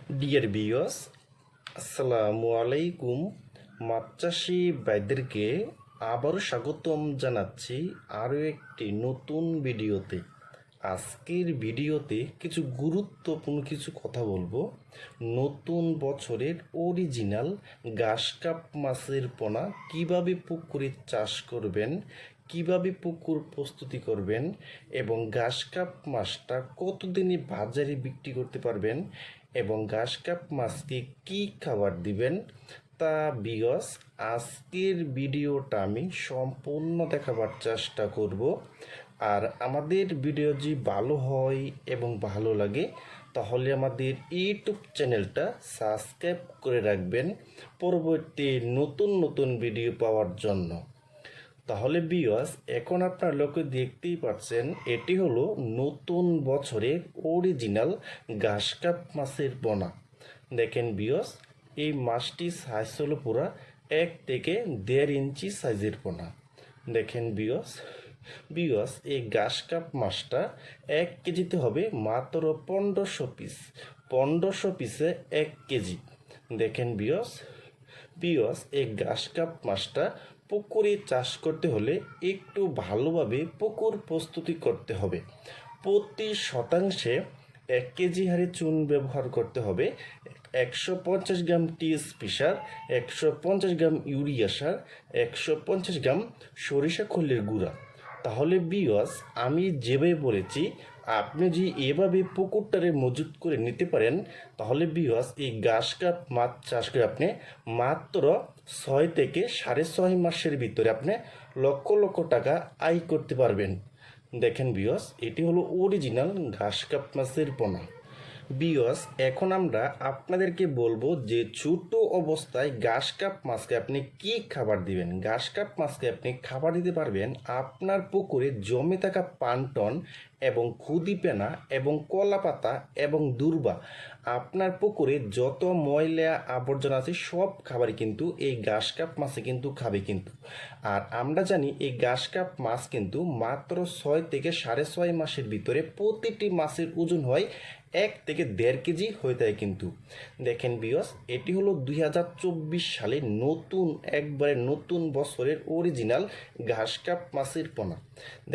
Deer বিয়স, আসসালামু আলাইকুম। মাছ চাষি ভাইদেরকে আবারও স্বাগতম জানাচ্ছি আরও একটি নতুন ভিডিওতে। আজকের ভিডিওতে কিছু গুরুত্বপূর্ণ কিছু কথা বলবো। নতুন বছরের অরিজিনাল ঘাসকাপ মাছের পোনা কিভাবে পুকুরে চাষ করবেন, কিভাবে পুকুর প্রস্তুতি করবেন এবং ঘাসকাপ মাছটা কতদিনে বাজারে বিক্রি করতে পারবেন এবং ঘাসকাপ মাছকে কী খাবার দিবেন, তা বিয়স আজকের ভিডিওটা আমি সম্পূর্ণ দেখাবার চেষ্টা করব। আর আমাদের ভিডিও যদি ভালো হয় এবং ভালো লাগে তাহলে আমাদের ইউটিউব চ্যানেলটা সাবস্ক্রাইব করে রাখবেন পরবর্তী নতুন নতুন ভিডিও পাওয়ার জন্য। তাহলে বিয়স এখন আপনার লোকে দেখতেই পাচ্ছেন এটি হলো নতুন বছরের অরিজিনাল ঘাসকাপ মাছের পোনা। দেখেন বিয়স, এই মাছটি সাইজ হলো পুরা 1 থেকে 1.5 ইঞ্চি সাইজের পোনা। দেখেন বিয়স, এই ঘাসকাপ মাছটা 1 কেজিতে হবে মাত্র 1500 পিস। 1500 পিসে 1 কেজি। দেখেন বিয়স, এই ঘাসকাপ মাছটা পুকুরে চাষ করতে হলে একটু ভালোভাবে পুকুর প্রস্তুতি করতে হবে। প্রতি শতাংশে 1 কেজি হারে চুন ব্যবহার করতে হবে, 150 গ্রাম টিএসপি সার, 150 গ্রাম ইউরিয়া সার, 150 গ্রাম সরিষা খোলের গুঁড়া। তাহলে বিয়স আমি যেভাবে বলেছি আপনি যদি এভাবে পুকুরটারে মজুত করে নিতে পারেন তাহলে বিয়স এই ঘাসকাপ মাছ চাষ করে আপনি মাত্র 6 থেকে 6.5 মাসের ভিতরে আপনি লক্ষ লক্ষ টাকা আয় করতে পারবেন। দেখেন বিয়স, এটি হলো অরিজিনাল ঘাসকাপ মাছের পোনা। বিয়স এখন আমরা আপনাদেরকে বলবো যে ছোট অবস্থায় ঘাসকাপ মাছকে আপনি কি খাবার দিবেন। ঘাসকাপ মাছকে আপনি খাবার দিতে পারবেন আপনার পুকুরে জমে থাকা পানটন এবং খুদিপেনা এবং কলা পাতা এবং দূর্বা। আপনার পুকুরে যত ময়লা আবর্জনা আছে সব খাবারই কিন্তু এই ঘাসকাপ মাছে কিন্তু খাবে কিন্তু। আর আমরা জানি এই ঘাসকাপ মাছ কিন্তু মাত্র 6 থেকে 6.5 মাসের ভিতরে প্রতিটি মাছের ওজন হয় 1 থেকে 1.5 কেজি হয়ে থাকে কিন্তু। দেখেন বিয়স, এটি হলো 2024 সালে একবারে নতুন বছরের অরিজিনাল ঘাসকাপ মাছের পোনা।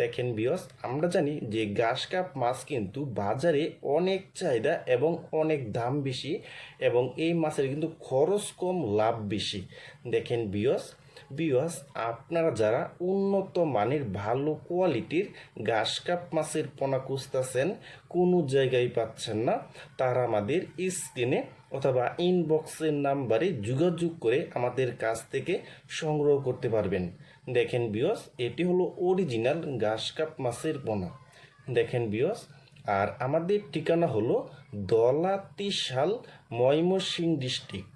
দেখেন বিয়স, আমরা জানি যে ঘাসকাপ মাছ কিন্তু বাজারে অনেক চাহিদা এবং অনেক দাম বেশি এবং এই মাছের কিন্তু খরচ কম, লাভ বেশি। দেখেন বিয়স, আপনারা যারা উন্নত মানের ভালো কোয়ালিটির ঘাসকাপ মাছের পোনা খুঁজতেছেন, কোনো জায়গায় পাচ্ছেন না, তারা আমাদের স্ক্রিনে অথবা ইনবক্সের নাম্বারে যোগাযোগ করে আমাদের কাছ থেকে সংগ্রহ করতে পারবেন। দেখেন বিয়স, এটি হলো অরিজিনাল ঘাসকাপ মাছের পোনা। দেখেন বিয়স, আর আমাদের ঠিকানা হলো দলা ত্রিশাল, ময়মনসিংহ ডিস্ট্রিক্ট।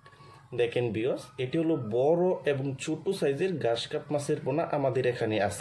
দেখেন বিয়স, এটি হলো বড় এবং ছোট সাইজের ঘাসকাপ মাছের পোনা আমাদের এখানে আছে।